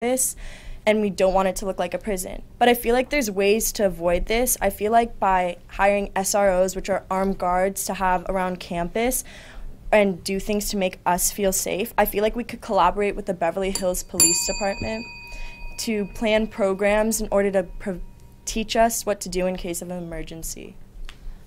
this, and we don't want it to look like a prison. But I feel like there's ways to avoid this. I feel like by hiring SROs, which are armed guards, to have around campus and do things to make us feel safe. I feel like we could collaborate with the Beverly Hills Police Department to plan programs in order to teach us what to do in case of an emergency.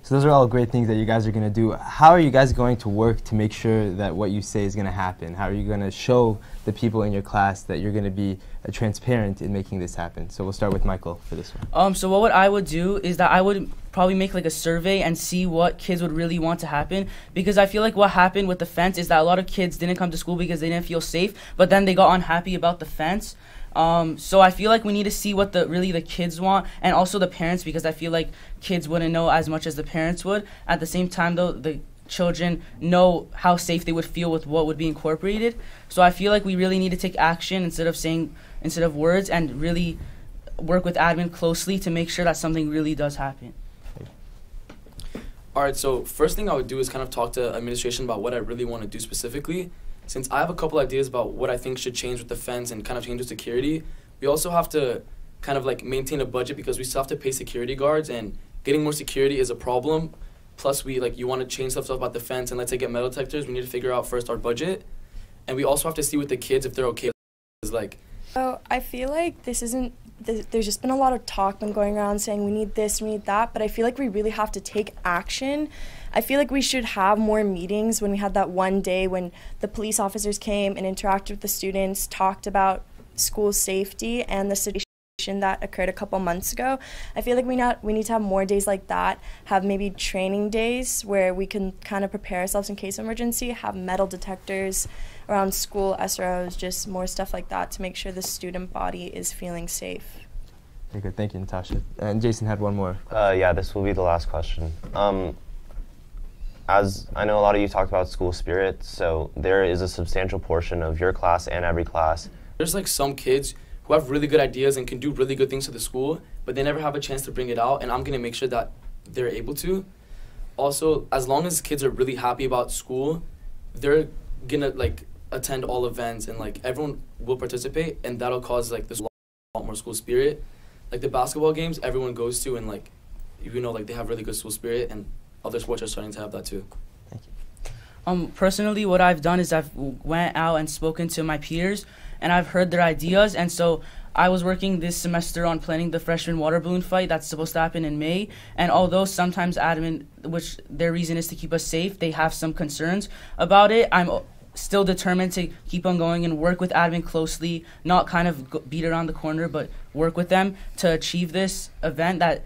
So those are all great things that you guys are going to do. How are you guys going to work to make sure that what you say is going to happen? How are you going to show the people in your class that you're going to be transparent in making this happen? So we'll start with Michael for this one. So what I would do is that I would probably make like a survey and see what kids would really want to happen, because I feel like what happened with the fence is that a lot of kids didn't come to school because they didn't feel safe, but then they got unhappy about the fence. So I feel like we need to see what really the kids want, and also the parents, because I feel like kids wouldn't know as much as the parents would. At the same time, though, the children know how safe they would feel with what would be incorporated. So I feel like we really need to take action instead of words, and really work with admin closely to make sure that something really does happen. All right, so first thing I would do is kind of talk to administration about what I really want to do specifically. Since I have a couple ideas about what I think should change with the fence and kind of change with security, we also have to kind of like maintain a budget, because we still have to pay security guards, and getting more security is a problem. Plus, you want to change stuff about the fence, and let's say get metal detectors, we need to figure out first our budget. And we also have to see with the kids if they're okay. So I feel like there's just been a lot of talk been going around saying we need this, we need that, but I feel like we really have to take action. I feel like we should have more meetings. When we had that one day when the police officers came and interacted with the students, talked about school safety and the situation that occurred a couple months ago. I feel like we need to have more days like that, have maybe training days where we can kind of prepare ourselves in case of emergency, have metal detectors around school, SROs, just more stuff like that to make sure the student body is feeling safe. Very good. Thank you, Natasha. And Jason had one more. Yeah, this will be the last question. As I know a lot of you talked about school spirit, so there is a substantial portion of your class and every class. There's like some kids who have really good ideas and can do really good things to the school, but they never have a chance to bring it out, and I'm going to make sure that they're able to. Also, as long as kids are really happy about school, they're going to like attend all events, and like everyone will participate, and that'll cause like this lot more school spirit. Like the basketball games everyone goes to, and like like they have really good school spirit, and other sports are starting to have that too. Thank you. Personally, what I've done is I've went out and spoken to my peers, and I've heard their ideas. And so I was working this semester on planning the freshman water balloon fight that's supposed to happen in May. And although sometimes admin, which their reason is to keep us safe, they have some concerns about it, I'm still determined to keep on going and work with admin closely, not kind of beat around the corner, but work with them to achieve this event that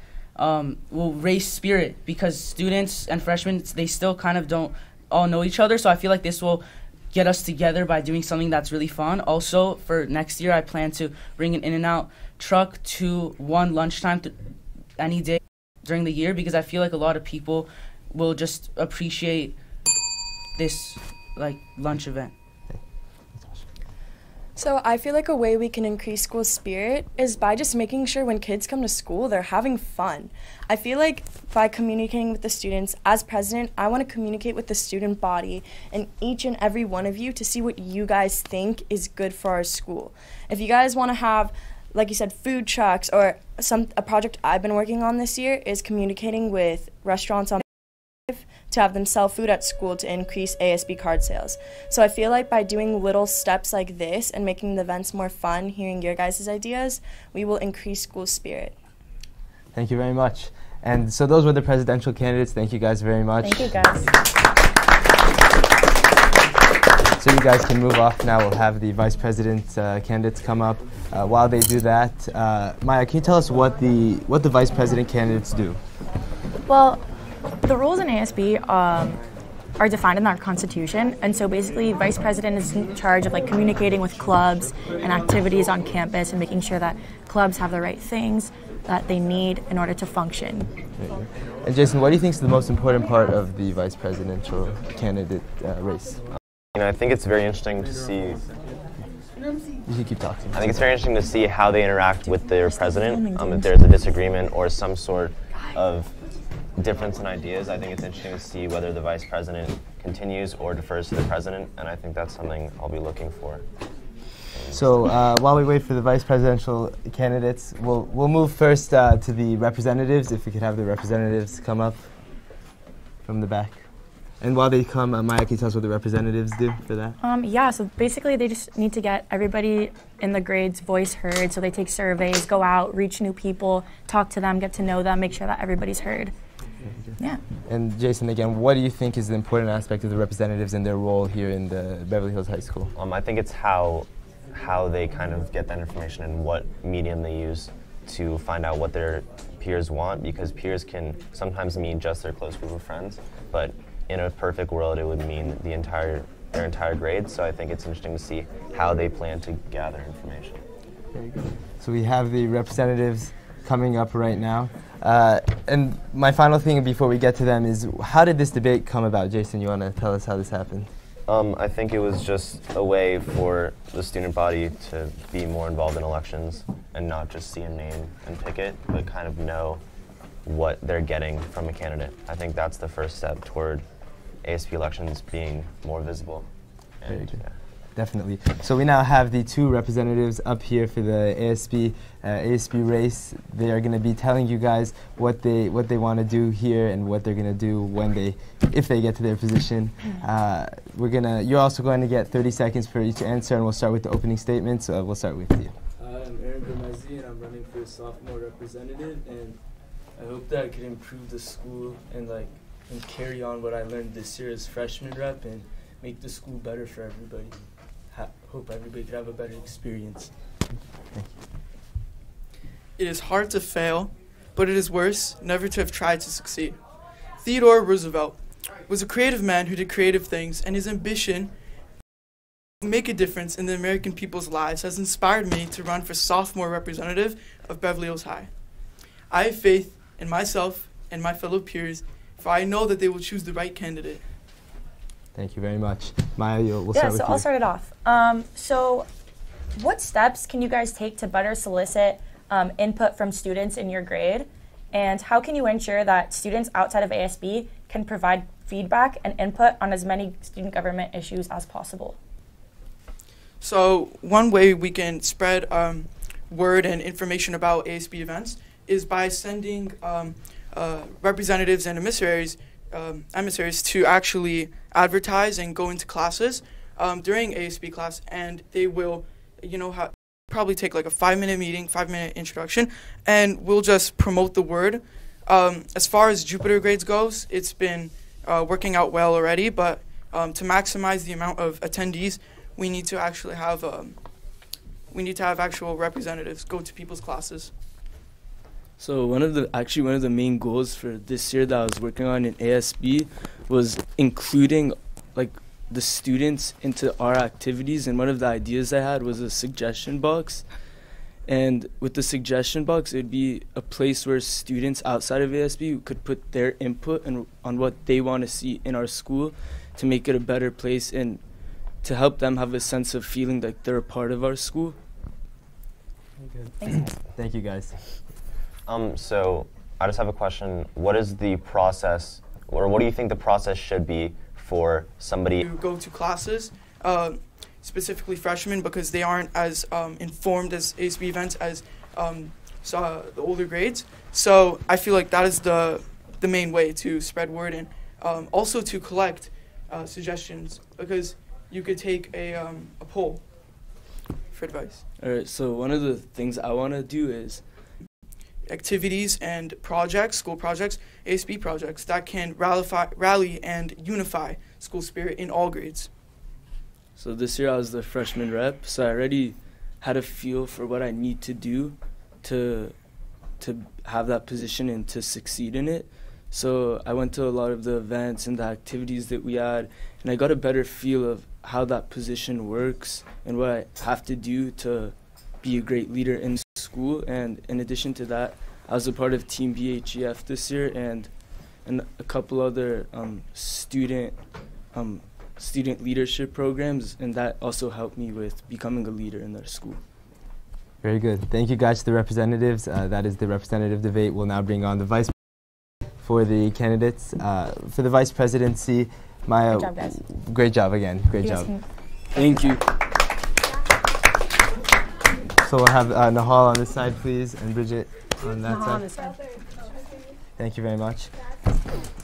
will raise spirit, because students and freshmen, they still kind of don't all know each other. So I feel like this will get us together by doing something that's really fun. Also, for next year, I plan to bring an In-N-Out truck to one lunchtime any day during the year, because I feel like a lot of people will just appreciate this like lunch event. So I feel like a way we can increase school spirit is by just making sure when kids come to school, they're having fun. I feel like by communicating with the students, as president, I want to communicate with the student body and each and every one of you to see what you guys think is good for our school. If you guys want to have, like you said, food trucks, or a project I've been working on this year is communicating with restaurants on to have them sell food at school to increase ASB card sales. So I feel like by doing little steps like this and making the events more fun, hearing your guys' ideas, we will increase school spirit. Thank you very much. And so those were the presidential candidates. Thank you guys very much. Thank you guys. So you guys can move off now. We'll have the vice president candidates come up. While they do that, Maya, can you tell us what the vice president candidates do? Well, the rules in ASB are defined in our Constitution, and so basically vice president is in charge of like communicating with clubs and activities on campus and making sure that clubs have the right things that they need in order to function. And Jason, what do you think is the most important part of the vice presidential candidate race? I think it's very interesting to see. You should keep talking. I think it's very interesting to see how they interact with their president. If there's a disagreement or some sort of difference in ideas, I think it's interesting to see whether the vice president continues or defers to the president, and I think that's something I'll be looking for. So while we wait for the vice presidential candidates, we'll move first to the representatives. If we could have the representatives come up from the back. And while they come, Maya, can you tell us what the representatives do for that? Yeah, so basically they just need to get everybody in the grade's voice heard. So they take surveys, go out, reach new people, talk to them, get to know them, make sure that everybody's heard. Yeah. And Jason, again, what do you think is the important aspect of the representatives and their role here in the Beverly Hills High School? I think it's how they kind of get that information and what medium they use to find out what their peers want, because peers can sometimes mean just their close group of friends, but in a perfect world it would mean their entire grade. So I think it's interesting to see how they plan to gather information. Very good. So we have the representatives coming up right now. And my final thing before we get to them is, how did this debate come about? Jason, you want to tell us how this happened? I think it was just a way for the student body to be more involved in elections and not just see a name and pick it, but kind of know what they're getting from a candidate. I think that's the first step toward ASP elections being more visible. Very good. Yeah. Definitely. So we now have the two representatives up here for the ASP race. They are going to be telling you guys what they want to do here and what they're going to do if they get to their position. You're also going to get 30 seconds for each answer, and we'll start with the opening statement. So we'll start with you. I'm Aaron Gomezi, and I'm running for sophomore representative, and I hope that I can improve the school and carry on what I learned this year as freshman rep and make the school better for everybody. Hope everybody could have a better experience. It is hard to fail, but it is worse never to have tried to succeed. Theodore Roosevelt was a creative man who did creative things, and his ambition to make a difference in the American people's lives has inspired me to run for sophomore representative of Beverly Hills High. I have faith in myself and my fellow peers, for I know that they will choose the right candidate. Thank you very much. Maya, we'll start with you. Yeah, so I'll start it off. So what steps can you guys take to better solicit input from students in your grade? And how can you ensure that students outside of ASB can provide feedback and input on as many student government issues as possible? So one way we can spread word and information about ASB events is by sending representatives and emissaries to actually advertise and go into classes during ASB class, and they will, probably take like a 5-minute meeting, 5-minute introduction, and we'll just promote the word. As far as Jupiter grades goes, it's been working out well already, but to maximize the amount of attendees, we need to actually have actual representatives go to people's classes. So one of the main goals for this year that I was working on in ASB was including the students into our activities, and one of the ideas I had was a suggestion box. And with the suggestion box, it would be a place where students outside of ASB could put their input on what they want to see in our school to make it a better place and to help them have a sense of feeling like they're a part of our school. Thanks. Thank you, guys. So I just have a question. What is the process, or what do you think the process should be for somebody to go to classes, specifically freshmen, because they aren't as informed as ASB events as the older grades? So I feel like that is the main way to spread word, and also to collect suggestions, because you could take a poll for advice. All right, so one of the things I want to do is activities and projects, school projects, ASB projects that can rally and unify school spirit in all grades. So this year I was the freshman rep, so I already had a feel for what I need to do to have that position and to succeed in it. So I went to a lot of the events and the activities that we had, and I got a better feel of how that position works and what I have to do to be a great leader in school. And in addition to that, I was a part of Team BHEF this year and a couple other student leadership programs, and that also helped me with becoming a leader in their school. Very good. Thank you guys to the representatives. That is the representative debate. We'll now bring on the vice for the candidates. For the vice presidency, Maya. Good job, guys. Great job again. Great job. Thank you. So we'll have Nahal on this side, please, and Bridget on that Nahal side. on this side. Thank you very much.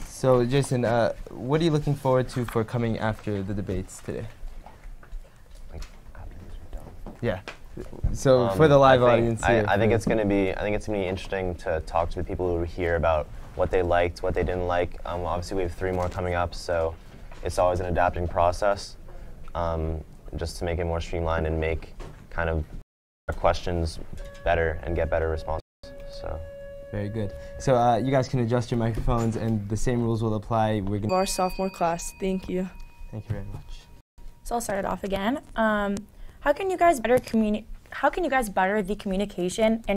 So, Jason, what are you looking forward to for coming after the debates today? Like, after these are done. Yeah. So for the live audience here. I think it's gonna be interesting to talk to the people who were here about what they liked, what they didn't like. Obviously, we have 3 more coming up, so it's always an adapting process, just to make it more streamlined and make kind of our questions better and get better responses. So. Very good. So you guys can adjust your microphones, and the same rules will apply. We're gonna Our sophomore class. Thank you. Thank you very much. So I'll start it off again. How can you guys better the communication and